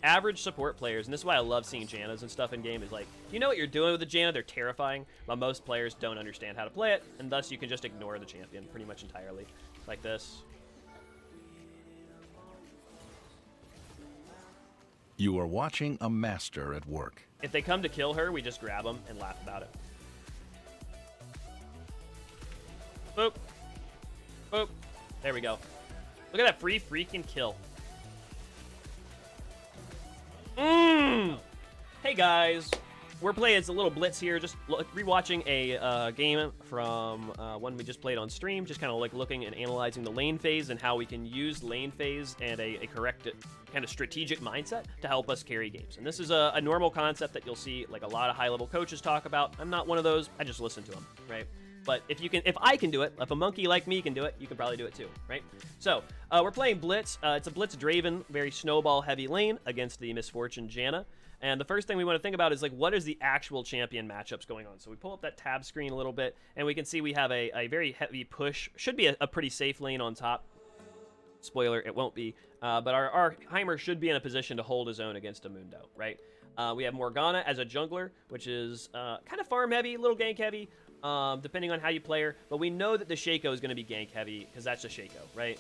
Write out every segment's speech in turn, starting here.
average support players, and this is why I love seeing Jannas and stuff in game, is like, you know what you're doing with the Janna, they're terrifying, but most players don't understand how to play it, and thus you can just ignore the champion pretty much entirely. Like this. You are watching a master at work. If they come to kill her, we just grab them and laugh about it. Boop. Boop. There we go. Look at that free freaking kill. Hey guys, we're playing, it's a little blitz here, just rewatching a game from one we just played on stream, just kind of like looking and analyzing the lane phase and how we can use lane phase and a correct kind of strategic mindset to help us carry games. And this is a normal concept that you'll see like a lot of high-level coaches talk about. I'm not one of those, I just listen to them, right? But if I can do it, if a monkey like me can do it, you can probably do it too, right? So, we're playing Blitz. It's a Blitz Draven, very snowball-heavy lane against the Misfortune Janna. And the first thing we want to think about is, like, what is the actual champion matchups going on? So we pull up that tab screen a little bit, and we can see we have a very heavy push. Should be a pretty safe lane on top. Spoiler, it won't be. But our Heimer should be in a position to hold his own against a Mundo, right? We have Morgana as a jungler, which is kind of farm-heavy, a little gank-heavy. Depending on how you play her, but we know that the Shaco is going to be gank heavy because that's a Shaco, right?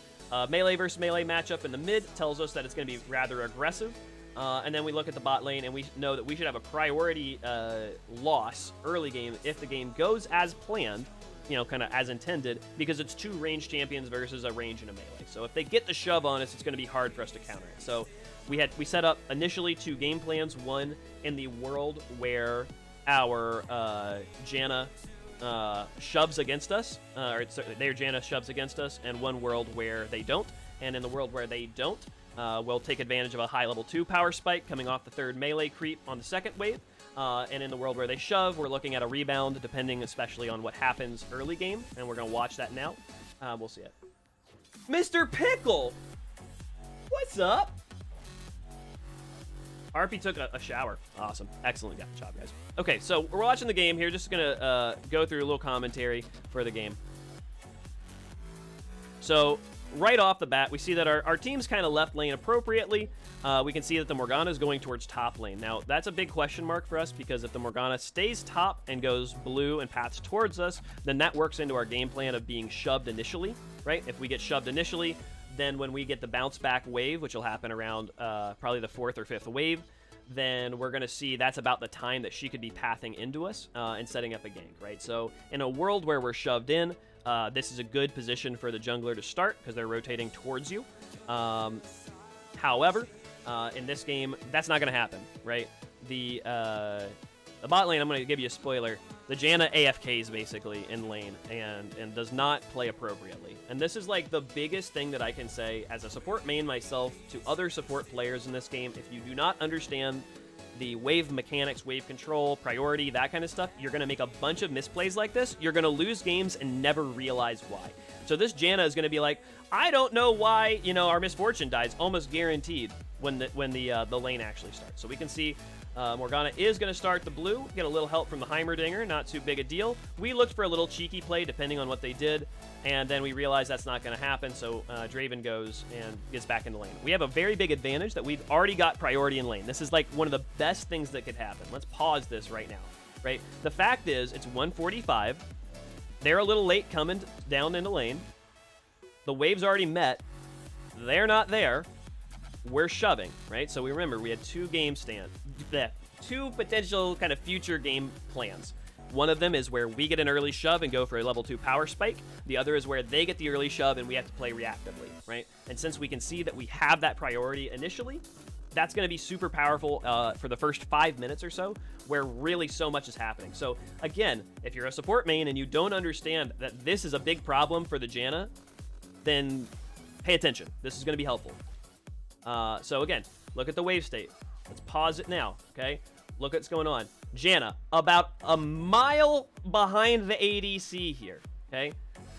Melee versus melee matchup in the mid tells us that it's going to be rather aggressive, and then we look at the bot lane and we know that we should have a priority loss early game if the game goes as planned, you know, kind of as intended, because it's two range champions versus a range and a melee. So if they get the shove on us, it's going to be hard for us to counter it. So we set up initially two game plans, one in the world where our Janna shoves against us, or their Janna shoves against us, and one world where they don't. And in the world where they don't, we'll take advantage of a high level 2 power spike coming off the third melee creep on the second wave. And in the world where they shove, we're looking at a rebound, depending especially on what happens early game, and we're going to watch that now. We'll see it. Mr. Pickle! What's up? RP took a shower. Awesome. Excellent job, guys. Okay, so we're watching the game here. Just going to go through a little commentary for the game. So, right off the bat, we see that our team's kind of left lane appropriately. We can see that the Morgana is going towards top lane. Now, that's a big question mark for us, because if the Morgana stays top and goes blue and paths towards us, then that works into our game plan of being shoved initially, right? If we get shoved initially, then when we get the bounce back wave, which will happen around probably the 4th or 5th wave, then we're going to see that's about the time that she could be pathing into us and setting up a gank, right? So in a world where we're shoved in, this is a good position for the jungler to start because they're rotating towards you. However, in this game, that's not going to happen, right? The bot lane, I'm going to give you a spoiler. The Janna AFKs basically in lane and does not play appropriately. And this is like the biggest thing that I can say as a support main myself to other support players in this game. If you do not understand the wave mechanics, wave control, priority, that kind of stuff, you're going to make a bunch of misplays like this. You're going to lose games and never realize why. So this Janna is going to be like, I don't know why, you know, our Misfortune dies, almost guaranteed when the lane actually starts. So we can see Morgana is going to start the blue, get a little help from the Heimerdinger, not too big a deal. We looked for a little cheeky play depending on what they did, and then we realized that's not going to happen, so Draven goes and gets back in the lane. We have a very big advantage that we've already got priority in lane. This is like one of the best things that could happen. Let's pause this right now, right? The fact is, it's 145. They're a little late coming down into lane. The wave's already met. They're not there. We're shoving, right? So we remember we had two potential kind of future game plans. One of them is where we get an early shove and go for a level 2 power spike. The other is where they get the early shove and we have to play reactively, right? And since we can see that we have that priority initially, that's going to be super powerful for the first 5 minutes or so, where really so much is happening. So again, if you're a support main and you don't understand that this is a big problem for the Janna, then pay attention. This is going to be helpful. So again, look at the wave state. Let's pause it now, okay? Look what's going on. Janna, about a mile behind the ADC here, okay?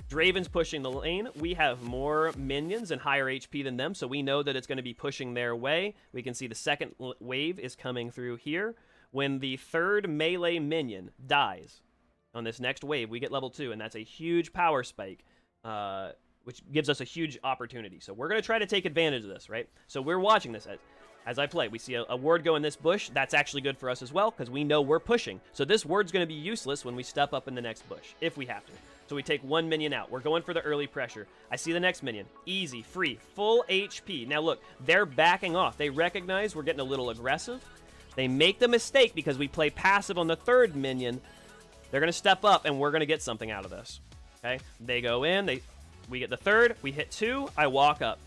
Draven's pushing the lane. We have more minions and higher HP than them, so we know that it's going to be pushing their way. We can see the second wave is coming through here. When the third melee minion dies on this next wave, we get level 2, and that's a huge power spike, which gives us a huge opportunity. So we're going to try to take advantage of this, right? So we're watching this. as I play. We see a ward go in this bush. That's actually good for us as well because we know we're pushing. So this ward's going to be useless when we step up in the next bush, if we have to. So we take one minion out. We're going for the early pressure. I see the next minion. Easy, free, full HP. Now look, they're backing off. They recognize we're getting a little aggressive. They make the mistake because we play passive on the third minion. They're going to step up, and we're going to get something out of this. Okay? They go in. We get the third. We hit 2. I walk up.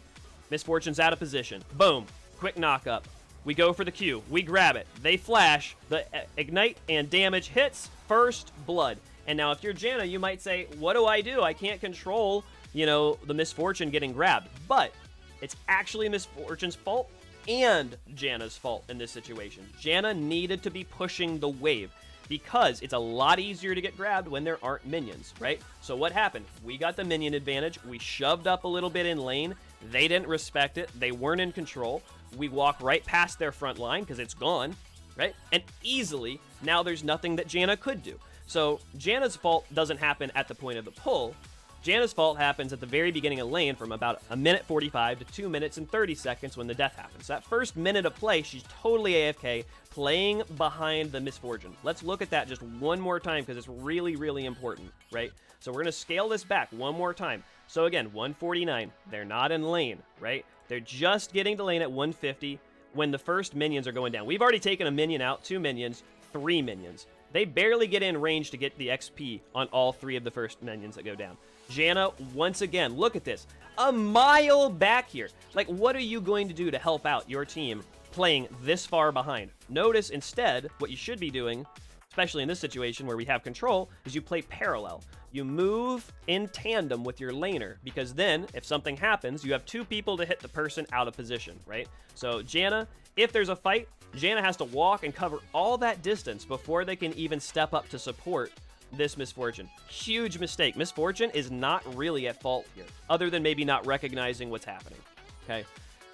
Misfortune's out of position. Boom. Quick knock up. We go for the Q. We grab it. They flash. The ignite and damage hits. First blood. And now if you're Janna, you might say, what do? I can't control, the Misfortune getting grabbed. But it's actually Misfortune's fault and Janna's fault in this situation. Janna needed to be pushing the wave because it's a lot easier to get grabbed when there aren't minions, right? So what happened? We got the minion advantage. We shoved up a little bit in lane. They didn't respect it. They weren't in control. We walk right past their front line because it's gone, right? And easily, now there's nothing that Janna could do. So Janna's fault doesn't happen at the point of the pull. Janna's fault happens at the very beginning of lane from about 1:45 to 2 minutes and 30 seconds when the death happens. That first minute of play, she's totally AFK, playing behind the Misfortune. Let's look at that just one more time because it's really, really important, right? So we're going to scale this back one more time. So again, 149, they're not in lane, right? They're just getting to lane at 150 when the first minions are going down. We've already taken a minion out, 2 minions, 3 minions. They barely get in range to get the XP on all 3 of the first minions that go down. Janna, once again, look at this. A mile back here. Like, what are you going to do to help out your team playing this far behind? Notice instead, what you should be doing, especially in this situation where we have control, is you play parallel. You move in tandem with your laner, because then, if something happens, you have 2 people to hit the person out of position, right? So, Janna, if there's a fight, Janna has to walk and cover all that distance before they can even step up to support this Misfortune. Huge mistake. Misfortune is not really at fault here, other than maybe not recognizing what's happening. Okay,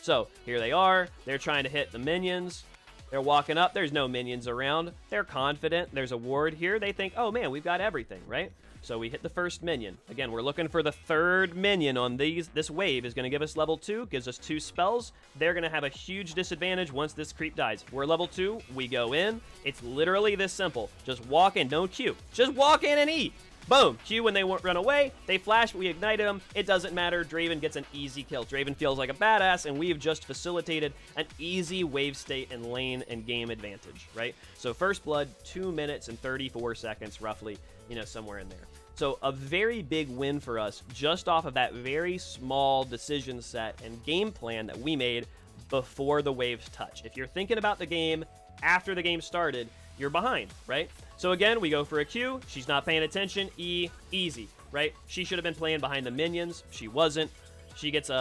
so here they are. They're trying to hit the minions. They're walking up. There's no minions around. They're confident. There's a ward here. They think, oh man, we've got everything, right? So we hit the first minion. Again, we're looking for the third minion on these. This wave is going to give us level 2, gives us 2 spells. They're going to have a huge disadvantage once this creep dies. We're level 2. We go in. It's literally this simple. Just walk in. Don't Q. Just walk in and E. Boom. Q when they run away. They flash. We ignited them. It doesn't matter. Draven gets an easy kill. Draven feels like a badass, and we've just facilitated an easy wave state and lane and game advantage, right? So first blood, 2 minutes and 34 seconds roughly, somewhere in there. So a very big win for us just off of that very small decision set and game plan that we made before the waves touch. If you're thinking about the game after the game started, you're behind, right? So again, we go for a Q. She's not paying attention. E, easy, right? She should have been playing behind the minions. She wasn't. She gets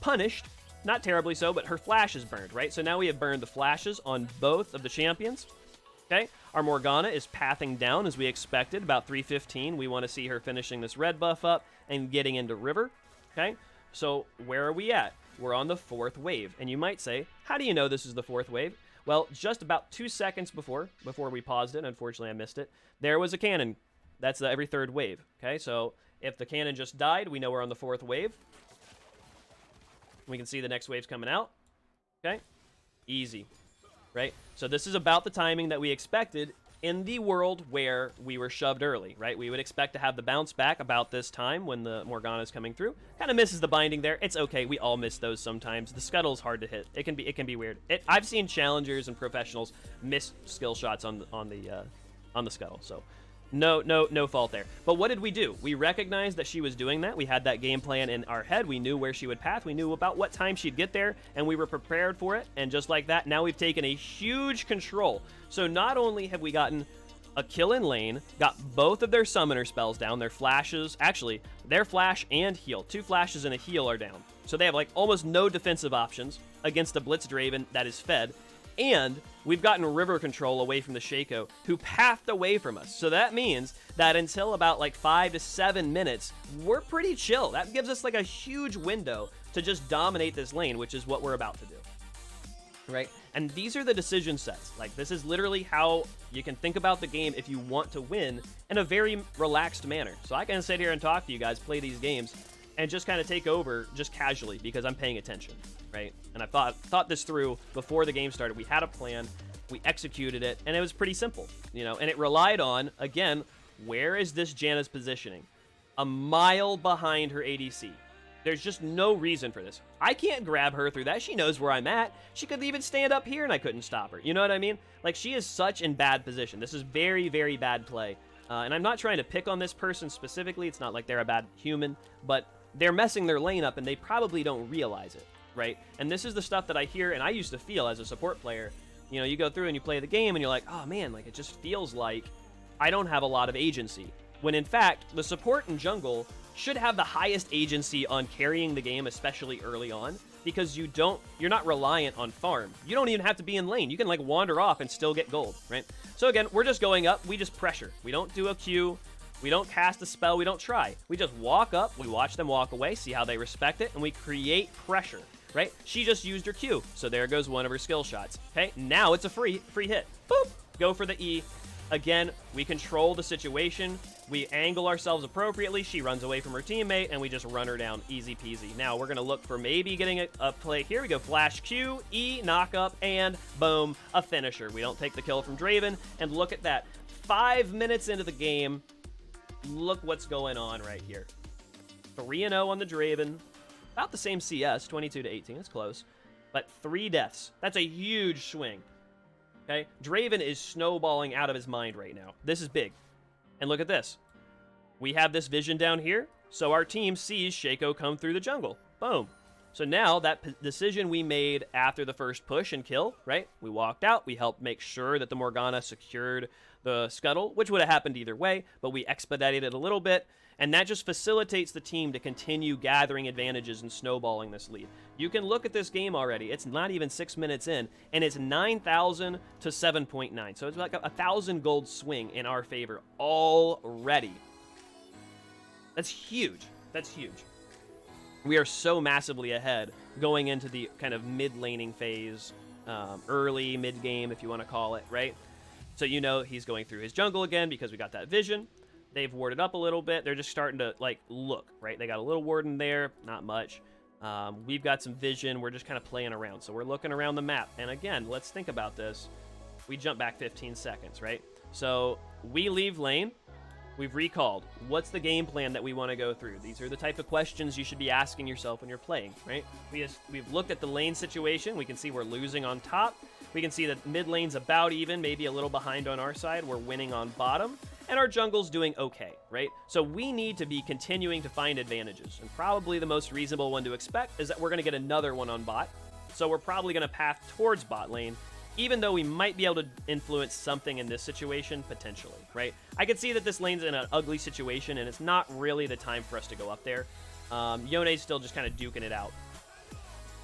punished. Not terribly so, but her flash is burned, right? So now we have burned the flashes on both of the champions. Okay, our Morgana is pathing down as we expected, about 315. We want to see her finishing this red buff up and getting into river. Okay, so where are we at? We're on the 4th wave. And you might say, how do you know this is the 4th wave? Well, just about 2 seconds before we paused it, unfortunately I missed it, there was a cannon. That's every 3rd wave. Okay, so if the cannon just died, we know we're on the 4th wave. We can see the next wave's coming out. Okay, easy. Right? So this is about the timing that we expected in the world where we were shoved early, right? We would expect to have the bounce back about this time when the Morgana is coming through. Kind of misses the binding there. It's okay. We all miss those sometimes. The scuttle's hard to hit. It can be weird. I've seen challengers and professionals miss skill shots on the scuttle. So no fault there. But what did we do? We recognized that she was doing that. We had that game plan in our head. We knew where she would path. We knew about what time she'd get there, and we were prepared for it. And just like that, now we've taken a huge control. So not only have we gotten a kill in lane, got both of their summoner spells down, their flashes, actually, their flash and heal. 2 flashes and a heal are down. So they have like almost no defensive options against a Blitz Draven that is fed. And we've gotten river control away from the Shaco, who pathed away from us. So that means that until about like 5 to 7 minutes, we're pretty chill. That gives us like a huge window to just dominate this lane, which is what we're about to do. Right? And these are the decision sets. Like, this is literally how you can think about the game if you want to win in a very relaxed manner. So I can sit here and talk to you guys, play these games, and just kind of take over just casually because I'm paying attention. right? And I thought this through before the game started. We had a plan, we executed it, and it was pretty simple, you know, and it relied on, again, where is this Janna's positioning? A mile behind her ADC. There's just no reason for this. I can't grab her through that. She knows where I'm at. She could even stand up here and I couldn't stop her. You know what I mean? Like, she is such in bad position. This is very, very bad play. And I'm not trying to pick on this person specifically. It's not like they're a bad human, but they're messing their lane up and they probably don't realize it, right? And this is the stuff that I hear and I used to feel as a support player. You know, you go through and you play the game and you're like, oh man, like it just feels like I don't have a lot of agency. When in fact, the support and jungle should have the highest agency on carrying the game, especially early on, because you're not reliant on farm. You don't even have to be in lane. You can like wander off and still get gold, right? So again, we're just going up. We just pressure. We don't do a Q. We don't cast a spell. We don't try. We just walk up. We watch them walk away, see how they respect it, and we create pressure, right? She just used her Q, so there goes one of her skill shots. Okay, now it's a free hit. Boop. Go for the E. Again, we control the situation. We angle ourselves appropriately. She runs away from her teammate, and we just run her down. Easy peasy. Now, we're going to look for maybe getting a play here. We go flash Q, E, knock up, and boom, a finisher. We don't take the kill from Draven, and look at that. 5 minutes into the game, look what's going on right here. 3-0 on the Draven. About the same CS, 22 to 18. It's close. But 3 deaths. That's a huge swing. Okay, Draven is snowballing out of his mind right now. This is big. And look at this. We have this vision down here, so our team sees Shaco come through the jungle. Boom. So now that decision we made after the first push and kill, right? We walked out, we helped make sure that the Morgana secured the scuttle, which would have happened either way, but we expedited it a little bit, and that just facilitates the team to continue gathering advantages and snowballing this lead. You can look at this game already. It's not even 6 minutes in, and it's 9,000 to 7.9. So it's like a 1,000 gold swing in our favor already. That's huge. That's huge. We are so massively ahead going into the kind of mid-laning phase, early, mid-game, if you want to call it, right? So you know he's going through his jungle again because we got that vision. They've warded up a little bit. They're just starting to, like, look, right? They got a little ward in there, not much. We've got some vision. We're just kind of playing around. So we're looking around the map. And again, let's think about this. We jump back 15 seconds, right? So we leave lane. We've recalled. What's the game plan that we want to go through? These are the type of questions you should be asking yourself when you're playing, right? We've looked at the lane situation. We can see we're losing on top. We can see that mid lane's about even, maybe a little behind on our side. We're winning on bottom. And our jungle's doing okay, right? So we need to be continuing to find advantages. And probably the most reasonable one to expect is that we're going to get another one on bot. So we're probably going to path towards bot lane, even though we might be able to influence something in this situation, potentially, right? I can see that this lane's in an ugly situation, and it's not really the time for us to go up there. Yone's still just kind of duking it out.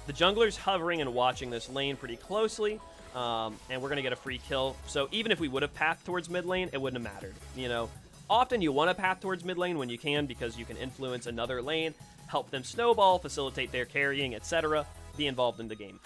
The jungler's hovering and watching this lane pretty closely, and we're going to get a free kill. So even if we would have pathed towards mid lane, it wouldn't have mattered, you know? Often you want to path towards mid lane when you can because you can influence another lane, help them snowball, facilitate their carrying, etc., be involved in the game.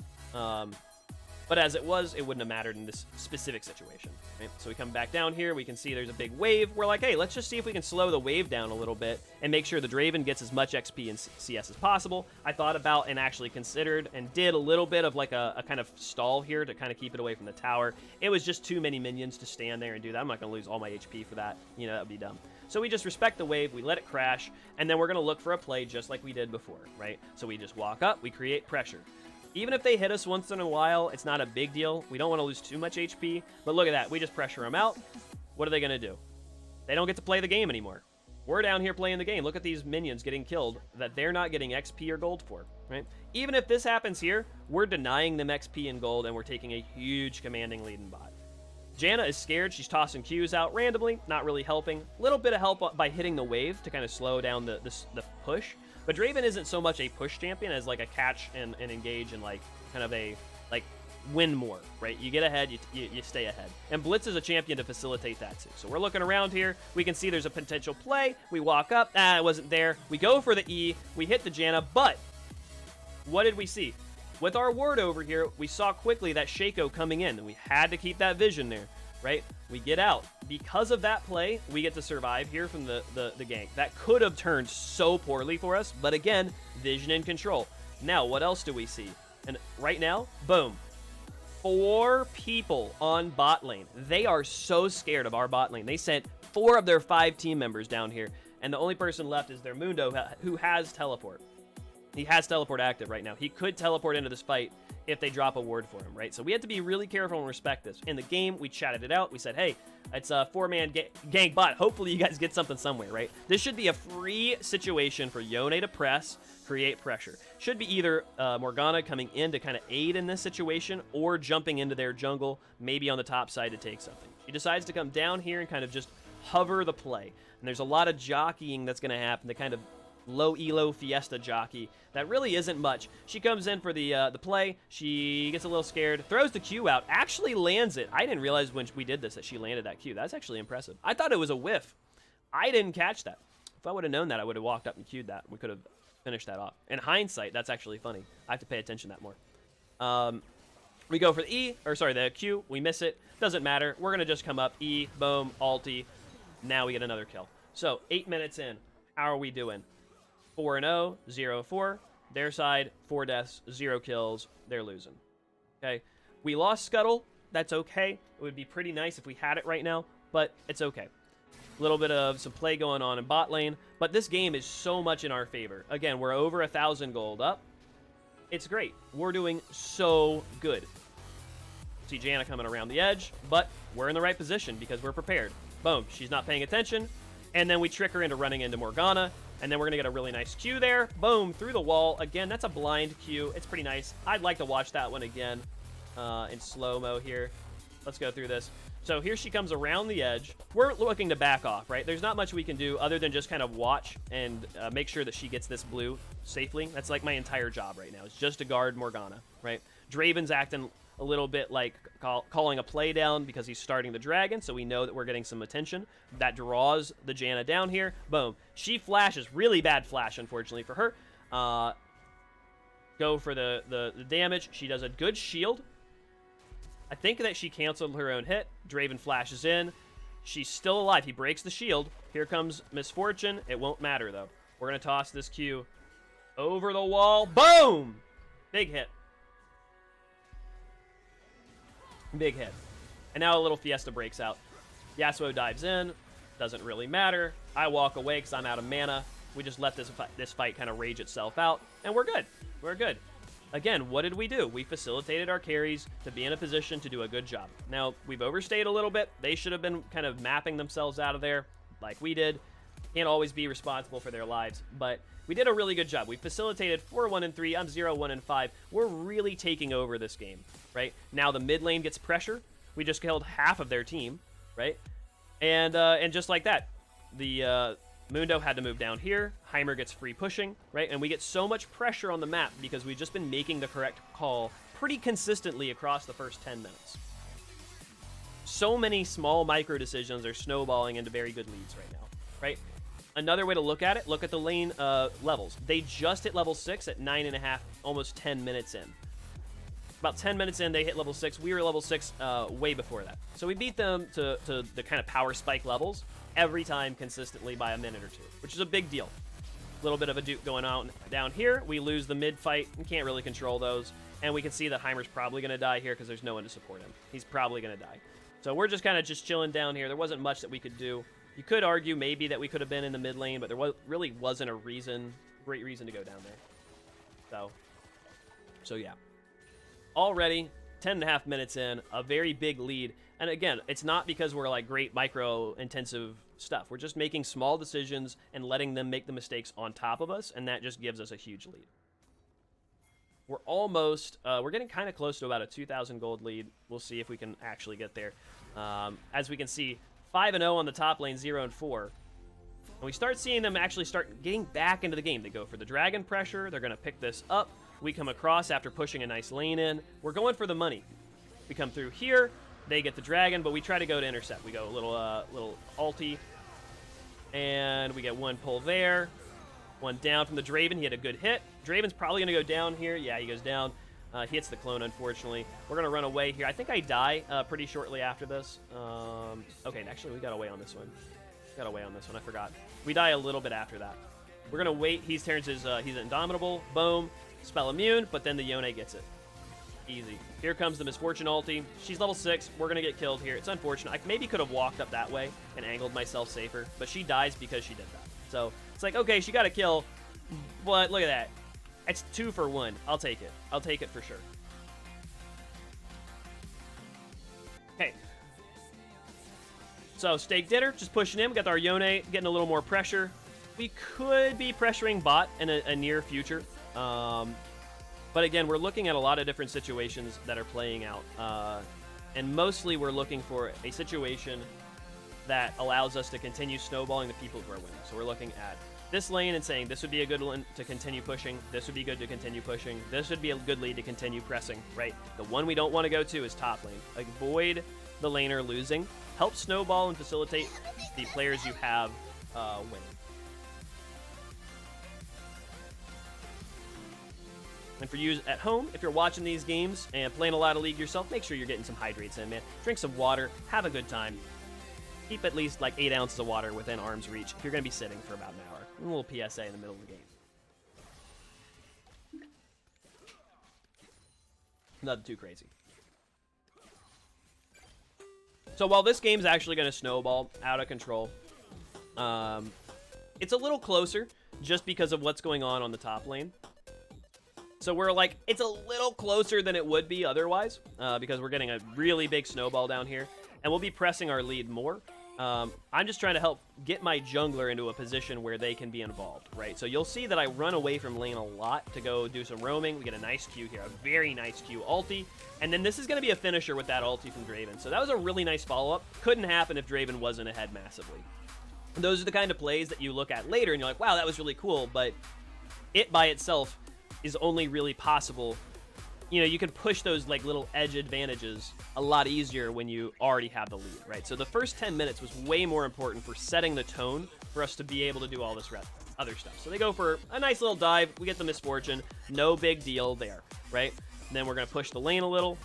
But as it was, it wouldn't have mattered in this specific situation. Right? So we come back down here. We can see there's a big wave. We're like, hey, let's just see if we can slow the wave down a little bit and make sure the Draven gets as much XP and CS as possible. I thought about and actually considered and did a little bit of like a kind of stall here to kind of keep it away from the tower. It was just too many minions to stand there and do that. I'm not going to lose all my HP for that. You know, that would be dumb. So we just respect the wave, we let it crash, and then we're going to look for a play just like we did before, right? So we just walk up, we create pressure. Even if they hit us once in a while, it's not a big deal. We don't want to lose too much HP, but look at that. We just pressure them out. What are they going to do? They don't get to play the game anymore. We're down here playing the game. Look at these minions getting killed that they're not getting XP or gold for, right? Even if this happens here, we're denying them XP and gold, and we're taking a huge commanding lead in bot. Janna is scared. She's tossing Qs out randomly, not really helping. A little bit of help by hitting the wave to kind of slow down the push. But Draven isn't so much a push champion as like a catch and engage and like kind of a like win more, right? You get ahead, you stay ahead. And Blitz is a champion to facilitate that too. So we're looking around here. We can see there's a potential play. We walk up. It wasn't there. We go for the E. We hit the Janna, but what did we see? With our ward over here, we saw quickly that Shaco coming in, and we had to keep that vision there, right? We get out. Because of that play, we get to survive here from the gank. That could have turned so poorly for us, but again, vision and control. Now, what else do we see? And right now, boom. 4 people on bot lane. They are so scared of our bot lane. They sent 4 of their 5 team members down here, and the only person left is their Mundo, who has teleport. He has teleport active right now. He could teleport into this fight if they drop a ward for him, right? So we have to be really careful and respect this. In the game, we chatted it out. We said, hey, it's a 4-man gang bot. Hopefully you guys get something somewhere, right? This should be a free situation for Yone to press, create pressure. Should be either Morgana coming in to kind of aid in this situation or jumping into their jungle, maybe on the top side to take something. She decides to come down here and kind of just hover the play. And there's a lot of jockeying that's going to happen to kind of low elo fiesta jockey that really isn't much. She comes in for the play. She gets a little scared, throws the Q out, actually lands it. I didn't realize when we did this that she landed that Q. That's actually impressive. I thought it was a whiff. I didn't catch that. If I would have known that, I would have walked up and Q'd that. We could have finished that off. In hindsight, that's actually funny. I have to pay attention to that more. We go for the Q. We miss it. Doesn't matter. We're going to just come up. E, boom, ulti. Now we get another kill. So 8 minutes in. How are we doing? 4-0, 0-4. Their side, 4 deaths, 0 kills. They're losing. Okay. We lost Scuttle. That's okay. It would be pretty nice if we had it right now, but it's okay. A little bit of some play going on in bot lane, but this game is so much in our favor. Again, we're over 1,000 gold up. It's great. We're doing so good. See Janna coming around the edge, but we're in the right position because we're prepared. Boom. She's not paying attention, and then we trick her into running into Morgana. And then we're going to get a really nice Q there. Boom, through the wall. Again, that's a blind Q. It's pretty nice. I'd like to watch that one again in slow-mo here. Let's go through this. So here she comes around the edge. We're looking to back off, right? There's not much we can do other than just kind of watch and make sure that she gets this blue safely. That's like my entire job right now. It's just to guard Morgana, right? Draven's acting a little bit like calling a play down because he's starting the dragon, so we know that we're getting some attention. That draws the Janna down here. Boom. She flashes. Really bad flash, unfortunately, for her. Go for the damage. She does a good shield. I think that she canceled her own hit. Draven flashes in. She's still alive. He breaks the shield. Here comes Misfortune. It won't matter, though. We're going to toss this Q over the wall. Boom! Big hit. Big hit. And now a little fiesta breaks out. Yasuo dives in. Doesn't really matter. I walk away because I'm out of mana. We just let this fight kind of rage itself out. And we're good. We're good. Again, what did we do? We facilitated our carries to be in a position to do a good job. Now, we've overstayed a little bit. They should have been kind of mapping themselves out of there like we did. Can't always be responsible for their lives, but we did a really good job. We facilitated 4-1-3. I'm 0-1-5. We're really taking over this game, right? Now the mid lane gets pressure. We just killed half of their team, right? And just like that, the Mundo had to move down here. Heimer gets free pushing, right? And we get so much pressure on the map because we've just been making the correct call pretty consistently across the first 10 minutes. So many small micro decisions are snowballing into very good leads right now, right? Another way to look at it, look at the lane levels. They just hit level 6 at 9.5, almost 10 minutes in. About 10 minutes in, they hit level 6. We were level 6 way before that. So we beat them to the kind of power spike levels every time consistently by a minute or two, which is a big deal. A little bit of a duke going on down here. We lose the mid fight. We can't really control those. And we can see that Heimer's probably going to die here because there's no one to support him. He's probably going to die. So we're just kind of just chilling down here. There wasn't much that we could do. You could argue maybe that we could have been in the mid lane, but there really wasn't a great reason to go down there. So yeah. Already, 10.5 minutes in, a very big lead. And again, it's not because we're like great micro-intensive stuff. We're just making small decisions and letting them make the mistakes on top of us, and that just gives us a huge lead. We're almost, we're getting kind of close to about a 2,000 gold lead. We'll see if we can actually get there. As we can see, 5-0 on the top lane, 0-4. And we start seeing them actually start getting back into the game. They go for the dragon pressure. They're going to pick this up. We come across after pushing a nice lane in. We're going for the money. We come through here. They get the dragon, but we try to go to intercept. We go a little ulti. And we get one pull there. One down from the Draven. He had a good hit. Draven's probably going to go down here. Yeah, he goes down. He hits the clone, unfortunately. We're going to run away here. I think I die pretty shortly after this. Okay, actually, we got away on this one. I forgot. We die a little bit after that. We're going to wait. He turns his, he's indomitable. Boom. Spell immune, but then the Yone gets it. Easy. Here comes the Misfortune ulti. She's level 6. We're going to get killed here. It's unfortunate. I maybe could have walked up that way and angled myself safer, but she dies because she did that. So it's like, okay, she got a kill, but look at that. It's 2 for 1. I'll take it. I'll take it for sure. Okay. So Steak Dinner, just pushing in. We got our Yone getting a little more pressure. We could be pressuring bot in a near future. But again, we're looking at a lot of different situations that are playing out. And mostly we're looking for a situation that allows us to continue snowballing the people who are winning. So we're looking at this lane and saying this would be a good one to continue pushing. This would be good to continue pushing. This would be a good lead to continue pressing, right? The one we don't want to go to is top lane. Avoid the laner losing. Help snowball and facilitate the players you have winning. And for you at home, if you're watching these games and playing a lot of League yourself, make sure you're getting some hydrates in, man. Drink some water, have a good time. Keep at least like 8 ounces of water within arm's reach if you're going to be sitting for about an hour. A little PSA in the middle of the game. Nothing too crazy. So while this game's actually going to snowball out of control, it's a little closer just because of what's going on the top lane. So we're like, it's a little closer than it would be otherwise, because we're getting a really big snowball down here, and we'll be pressing our lead more. I'm just trying to help get my jungler into a position where they can be involved, right? So you'll see that I run away from lane a lot to go do some roaming. We get a nice Q here, a very nice Q ulti, and then this is going to be a finisher with that ulti from Draven. So that was a really nice follow-up. Couldn't happen if Draven wasn't ahead massively. And those are the kind of plays that you look at later, and you're like, wow, that was really cool, but it by itself is only really possible. You know, you can push those like little edge advantages a lot easier when you already have the lead, right? So the first 10 minutes was way more important for setting the tone for us to be able to do all this other stuff. So they go for a nice little dive. We get the Misfortune. No big deal there, right? And then we're going to push the lane a little,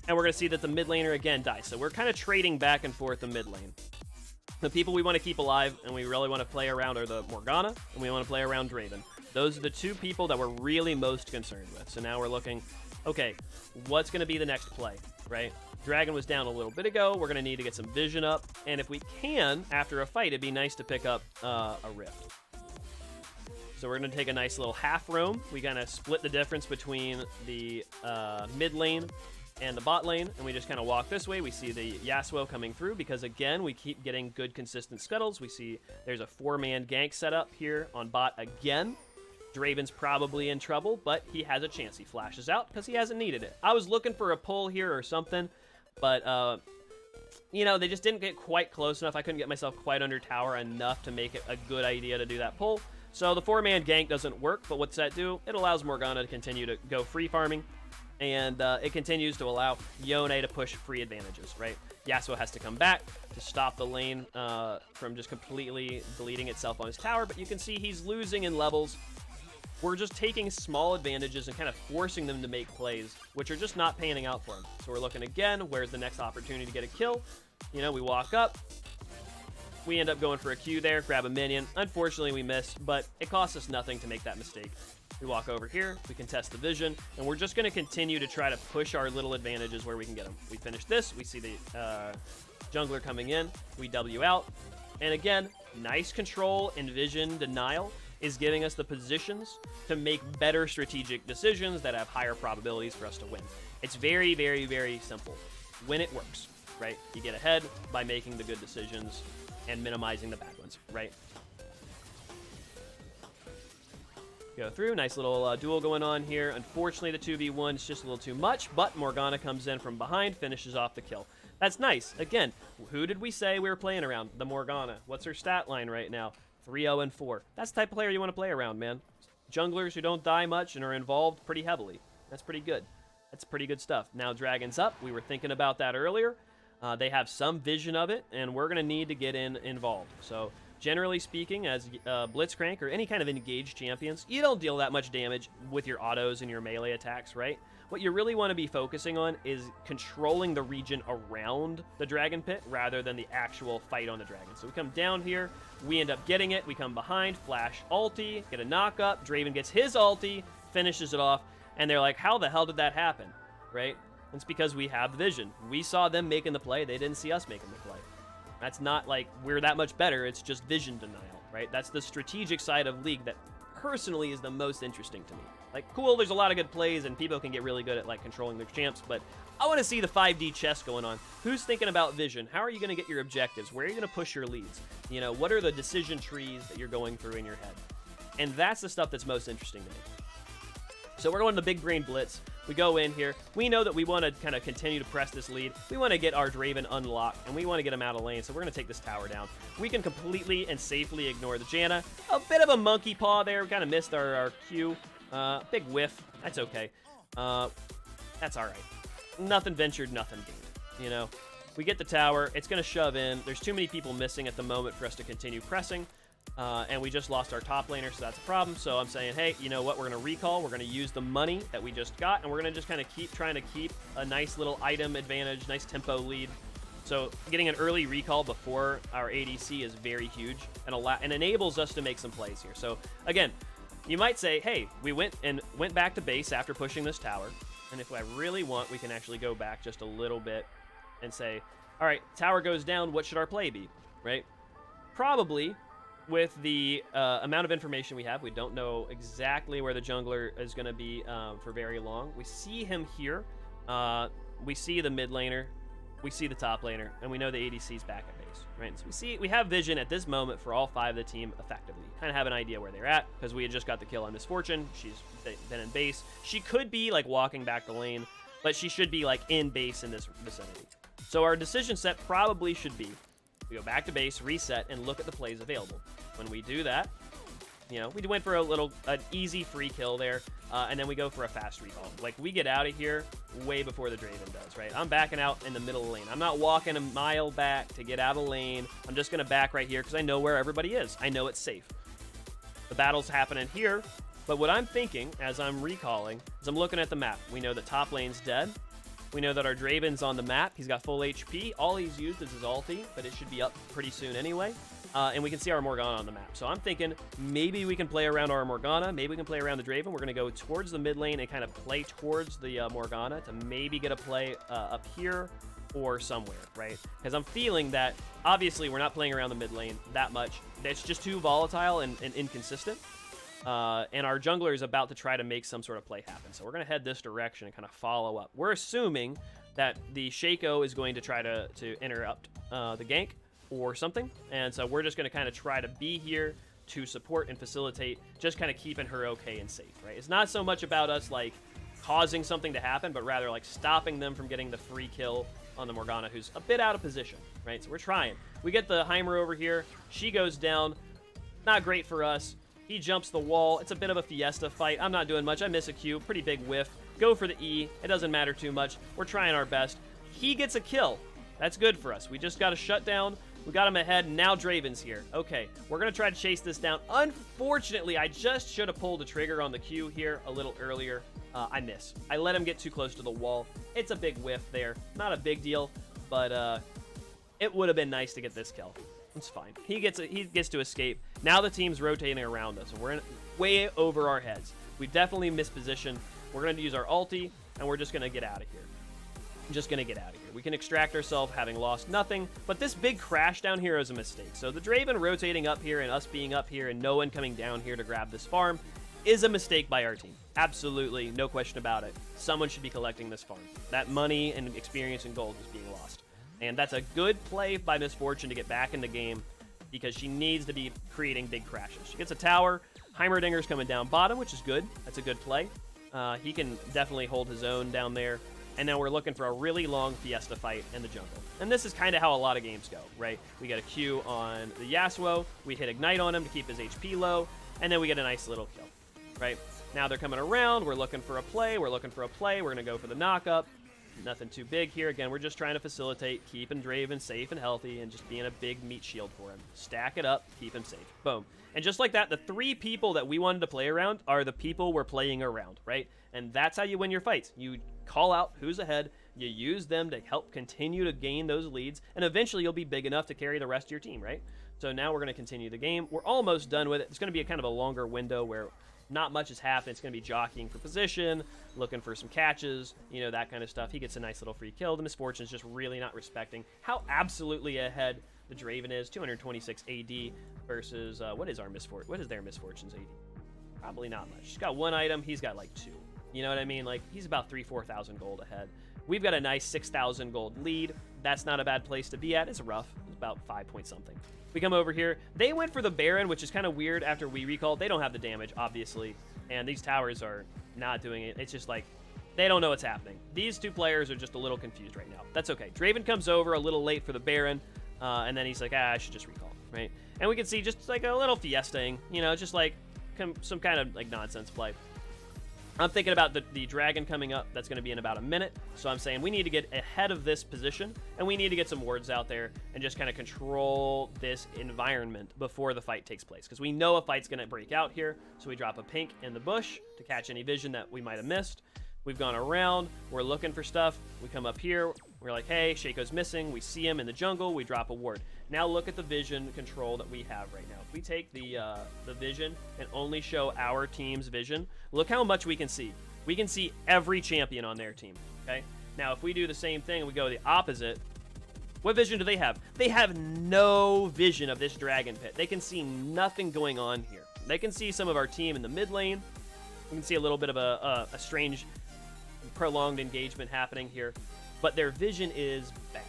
and we're going to see that the mid laner again dies. So we're kind of trading back and forth the mid lane. The people we want to keep alive and we really want to play around are the Morgana, and we want to play around Draven. Those are the two people that we're really most concerned with. So now we're looking, okay, what's going to be the next play, right? Dragon was down a little bit ago. We're going to need to get some vision up. And if we can, after a fight, it'd be nice to pick up a Rift. So we're going to take a nice little half roam. We kind of split the difference between the mid lane and the bot lane, and we just kind of walk this way. We see the Yasuo coming through because, again, we keep getting good, consistent scuttles. We see there's a 4-man gank set up here on bot again. Draven's probably in trouble, but he has a chance. He flashes out because he hasn't needed it. I was looking for a pull here or something, but, you know, they just didn't get quite close enough. I couldn't get myself quite under tower enough to make it a good idea to do that pull. So the 4-man gank doesn't work, but what's that do? It allows Morgana to continue to go free farming, and it continues to allow Yone to push free advantages, right? Yasuo has to come back to stop the lane from just completely deleting itself on his tower, but you can see he's losing in levels. We're just taking small advantages and kind of forcing them to make plays, which are just not panning out for him. So we're looking again, where's the next opportunity to get a kill? You know, we walk up. We end up going for a Q there, grab a minion. Unfortunately, we missed, but it costs us nothing to make that mistake. We walk over here, we can test the vision, and we're just going to continue to try to push our little advantages where we can get them. We finish this, we see the jungler coming in, we W out, and again, nice control and vision denial is giving us the positions to make better strategic decisions that have higher probabilities for us to win. It's very, very, very simple when it works, right? You get ahead by making the good decisions and minimizing the bad ones, right? Go through, nice little duel going on here. Unfortunately, the 2v1 is just a little too much, but Morgana comes in from behind, finishes off the kill. That's nice. Again, who did we say we were playing around? The Morgana. What's her stat line right now? 3-0-4. That's the type of player you want to play around, man. Junglers who don't die much and are involved pretty heavily. That's pretty good. That's pretty good stuff. Now Dragon's up. We were thinking about that earlier. They have some vision of it, and we're going to need to get involved. So generally speaking, as Blitzcrank or any kind of engaged champions, you don't deal that much damage with your autos and your melee attacks, right? What you really want to be focusing on is controlling the region around the dragon pit rather than the actual fight on the dragon. So we come down here, we end up getting it, we come behind, flash ulti, get a knock up, Draven gets his ulti, finishes it off, and they're like, how the hell did that happen, right? It's because we have vision. We saw them making the play. They didn't see us making the play. That's not like we're that much better. It's just vision denial, right? That's the strategic side of League that personally is the most interesting to me. Like, cool, there's a lot of good plays, and people can get really good at, like, controlling their champs, but I want to see the 5D chess going on. Who's thinking about vision? How are you going to get your objectives? Where are you going to push your leads? You know, what are the decision trees that you're going through in your head? And that's the stuff that's most interesting to me. So we're going to the Big Brain Blitz. We go in here. We know that we want to kind of continue to press this lead. We want to get our Draven unlocked, and we want to get him out of lane, so we're going to take this tower down. We can completely and safely ignore the Janna. A bit of a monkey paw there. We kind of missed our Q. Big whiff. That's okay. That's all right. Nothing ventured, nothing gained. You know, we get the tower. It's going to shove in. There's too many people missing at the moment for us to continue pressing. And we just lost our top laner, so that's a problem. So I'm saying, hey, you know what? We're going to recall. We're going to use the money that we just got, and we're going to just kind of keep trying to keep a nice little item advantage, nice tempo lead. So getting an early recall before our ADC is very huge and enables us to make some plays here. So again, you might say, hey, we went back to base after pushing this tower, and if I really want, we can actually go back just a little bit and say, all right, tower goes down. What should our play be, right? Probably. With the amount of information we have, we don't know exactly where the jungler is going to be for very long. We see him here. We see the mid laner. We see the top laner. And we know the ADC's back at base, right? So we have vision at this moment for all 5 of the team effectively. Kind of have an idea where they're at because we had just got the kill on Misfortune. She's been in base. She could be like walking back the lane, but she should be like in base in this vicinity. So our decision set probably should be we go back to base, reset, and look at the plays available. When we do that, you know, we went for an easy free kill there, and then we go for a fast recall. Like, we get out of here way before the Draven does, right? I'm backing out in the middle of the lane. I'm not walking a mile back to get out of lane. I'm just going to back right here because I know where everybody is. I know it's safe. The battle's happening here, but what I'm thinking as I'm recalling is I'm looking at the map. We know that top lane's dead. We know that our Draven's on the map. He's got full HP. All he's used is his ulti, but it should be up pretty soon anyway. And we can see our Morgana on the map. So I'm thinking maybe we can play around our Morgana. Maybe we can play around the Draven. We're going to go towards the mid lane and kind of play towards the Morgana to maybe get a play up here or somewhere, right? Because I'm feeling that, obviously, we're not playing around the mid lane that much. It's just too volatile and inconsistent. And our jungler is about to try to make some sort of play happen. So we're going to head this direction and kind of follow up. We're assuming that the Shaco is going to try to interrupt the gank or something. And so we're just going to kind of try to be here to support and facilitate, just kind of keeping her okay and safe, right? It's not so much about us, like, causing something to happen, but rather, like, stopping them from getting the free kill on the Morgana, who's a bit out of position, right? So we're trying. We get the Heimer over here. She goes down. Not great for us. He jumps the wall. It's a bit of a Fiesta fight. I'm not doing much. I miss a Q. Pretty big whiff. Go for the E. It doesn't matter too much. We're trying our best. He gets a kill. That's good for us. We just got a shutdown. We got him ahead. Now Draven's here. Okay, we're going to try to chase this down. Unfortunately, I just should have pulled the trigger on the Q here a little earlier. I miss. I let him get too close to the wall. It's a big whiff there. Not a big deal, but it would have been nice to get this kill. It's fine. He gets to escape. Now the team's rotating around us, and we're way over our heads. We definitely mispositioned. We're going to use our ulti, and we're just going to get out of here. Just going to get out of here. We can extract ourselves having lost nothing, but this big crash down here is a mistake. So the Draven rotating up here and us being up here and no one coming down here to grab this farm is a mistake by our team. Absolutely, no question about it. Someone should be collecting this farm. That money and experience and gold is being lost. And that's a good play by Misfortune to get back in the game because she needs to be creating big crashes. She gets a tower. Heimerdinger's coming down bottom, which is good. That's a good play. He can definitely hold his own down there. And now we're looking for a really long Fiesta fight in the jungle. And this is kind of how a lot of games go, right? We get a Q on the Yasuo. We hit Ignite on him to keep his HP low. And then we get a nice little kill, right? Now they're coming around. We're looking for a play. We're looking for a play. We're going to go for the knock-up. Nothing too big here. Again, we're just trying to facilitate, keeping Draven safe and healthy, and just being a big meat shield for him. Stack it up, keep him safe. Boom. And just like that, the 3 people that we wanted to play around are the people we're playing around, right? And that's how you win your fights. You call out who's ahead, you use them to help continue to gain those leads, and eventually you'll be big enough to carry the rest of your team, right? So now we're going to continue the game. We're almost done with it. It's going to be a kind of a longer window where not much has happened. It's going to be jockeying for position, looking for some catches, you know, that kind of stuff. He gets a nice little free kill. The Misfortune is just really not respecting how absolutely ahead the Draven is. 226 AD versus, what is their Misfortune's AD? Probably not much. She's got 1 item. He's got like 2. You know what I mean? Like, he's about 3,000-4,000 gold ahead. We've got a nice 6,000 gold lead. That's not a bad place to be at. It's rough. It's about 5 point something. We come over here. They went for the Baron, which is kind of weird after we recalled. They don't have the damage, obviously. And these towers are not doing it. It's just like, they don't know what's happening. These 2 players are just a little confused right now. That's okay. Draven comes over a little late for the Baron. And then he's like, I should just recall, right? And we can see just like a little fiestaing, you know, just like some kind of like nonsense play. I'm thinking about the dragon coming up. That's going to be in about a minute. So I'm saying we need to get ahead of this position, and we need to get some wards out there and just kind of control this environment before the fight takes place. Because we know a fight's going to break out here. So we drop a pink in the bush to catch any vision that we might have missed. We've gone around. We're looking for stuff. We come up here. We're like, hey, Shaco's missing. We see him in the jungle. We drop a ward. Now look at the vision control that we have right now. If we take the vision and only show our team's vision, look how much we can see. We can see every champion on their team, okay? Now, if we do the same thing and we go the opposite, what vision do they have? They have no vision of this dragon pit. They can see nothing going on here. They can see some of our team in the mid lane. We can see a little bit of a strange prolonged engagement happening here, but their vision is bad,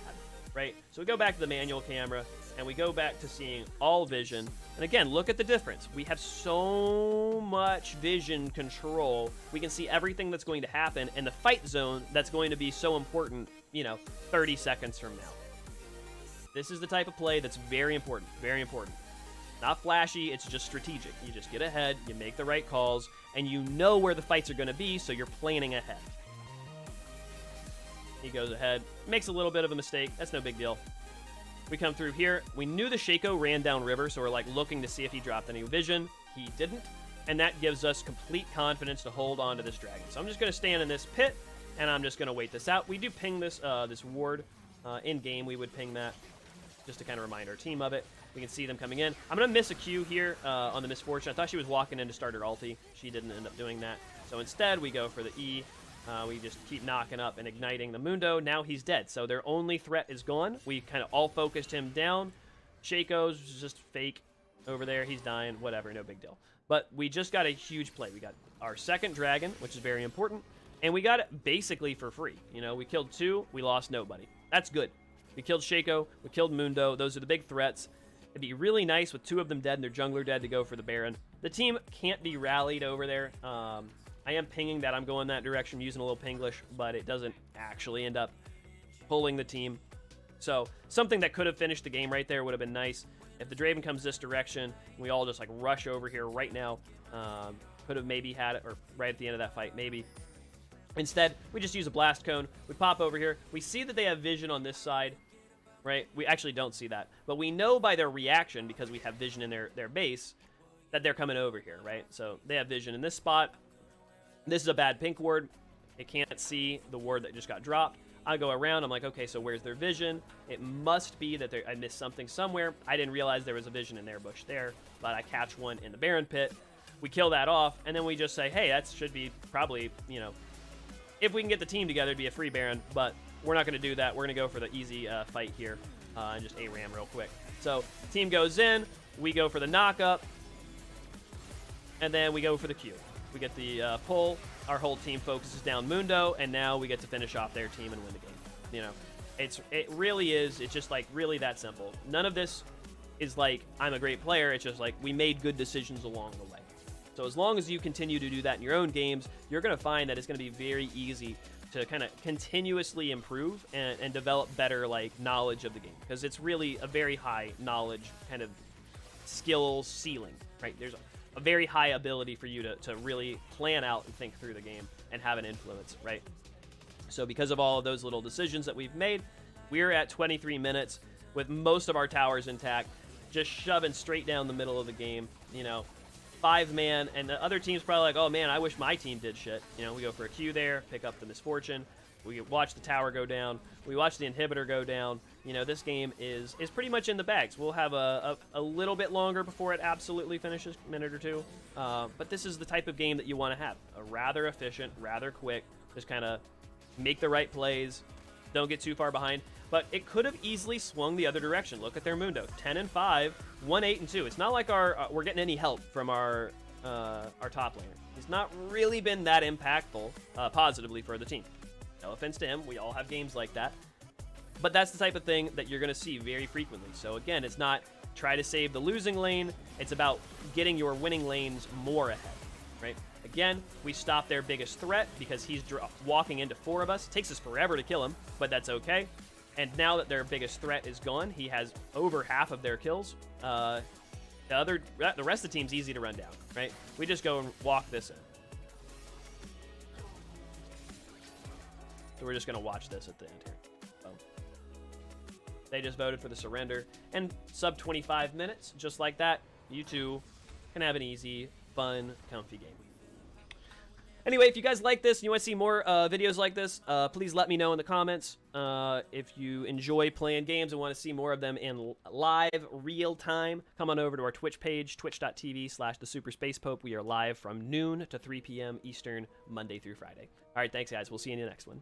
right? So we go back to the manual camera and we go back to seeing all vision. And again, look at the difference. We have so much vision control. We can see everything that's going to happen in the fight zone that's going to be so important, you know, 30 seconds from now. This is the type of play that's very important, very important. Not flashy, it's just strategic. You just get ahead, you make the right calls, and you know where the fights are going to be, so you're planning ahead. He goes ahead, makes a little bit of a mistake. That's no big deal. We come through here. We knew the Shaco ran down river, so we're like looking to see if he dropped any vision. He didn't, and that gives us complete confidence to hold on to this dragon. So I'm just going to stand in this pit, and I'm just going to wait this out. We do ping this this ward in game. We would ping that just to kind of remind our team of it. We can see them coming in. I'm going to miss a Q here on the Misfortune. I thought she was walking in to start her ulti. She didn't end up doing that. So instead, we go for the E. We just keep knocking up and igniting the Mundo. Now he's dead, so their only threat is gone. We kind of all focused him down. Shaco's just fake over there. He's dying. Whatever, no big deal. But we just got a huge play. We got our second dragon, which is very important, and we got it basically for free. You know, we killed 2. We lost nobody. That's good. We killed Shaco. We killed Mundo. Those are the big threats. It'd be really nice with 2 of them dead and their jungler dead to go for the Baron. The team can't be rallied over there. I am pinging that I'm going that direction using a little Pinglish, but it doesn't actually end up pulling the team. So something that could have finished the game right there would have been nice. If the Draven comes this direction, we all just like rush over here right now. Could have maybe had it, or right at the end of that fight, maybe. Instead, we just use a blast cone. We pop over here. We see that they have vision on this side, right? We actually don't see that, but we know by their reaction, because we have vision in their base, that they're coming over here, right? So they have vision in this spot. This is a bad pink ward. It can't see the ward that just got dropped. I go around. I'm like, okay, so where's their vision? It must be that I missed something somewhere. I didn't realize there was a vision in their bush there, but I catch one in the Baron pit. We kill that off, and then we just say, hey, that should be probably, you know, if we can get the team together, it'd be a free Baron, but we're not going to do that. We're going to go for the easy fight here and just ARAM real quick. So team goes in. We go for the knock-up, and then we go for the Q. We get the pull. Our whole team focuses down Mundo, and now we get to finish off their team and win the game. You know, it really is. It's just like really that simple. None of this is like I'm a great player. It's just like we made good decisions along the way. So as long as you continue to do that in your own games, you're going to find that it's going to be very easy to kind of continuously improve and develop better like knowledge of the game, because it's really a very high knowledge kind of skill ceiling, right? There's a very high ability for you to really plan out and think through the game and have an influence, right? So because of all of those little decisions that we've made, we're at 23 minutes with most of our towers intact, just shoving straight down the middle of the game, you know, 5-man, and the other team's probably like, oh man, I wish my team did shit. You know, we go for a Q there, pick up the Misfortune. We watch the tower go down. We watch the inhibitor go down. You know, this game is pretty much in the bags. We'll have a little bit longer before it absolutely finishes, a minute or two. But this is the type of game that you want to have. A rather efficient, rather quick, just kind of make the right plays, don't get too far behind. But it could have easily swung the other direction. Look at their Mundo, 10-5, 1-8-2. It's not like we're getting any help from our top laner. He's not really been that impactful positively for the team. No offense to him, we all have games like that. But that's the type of thing that you're going to see very frequently. So again, it's not try to save the losing lane. It's about getting your winning lanes more ahead, right? Again, we stop their biggest threat because he's walking into 4 of us. It takes us forever to kill him, but that's okay. And now that their biggest threat is gone, he has over half of their kills. The rest of the team's easy to run down, right? We just go and walk this in. So we're just going to watch this at the end here. So they just voted for the surrender. And sub 25 minutes, just like that, you two can have an easy, fun, comfy game. Anyway, if you guys like this and you want to see more videos like this, please let me know in the comments. If you enjoy playing games and want to see more of them in live, real time, come on over to our Twitch page, twitch.tv/TheSuperSpacePope. We are live from noon to 3 p.m. Eastern, Monday through Friday. All right, thanks, guys. We'll see you in the next one.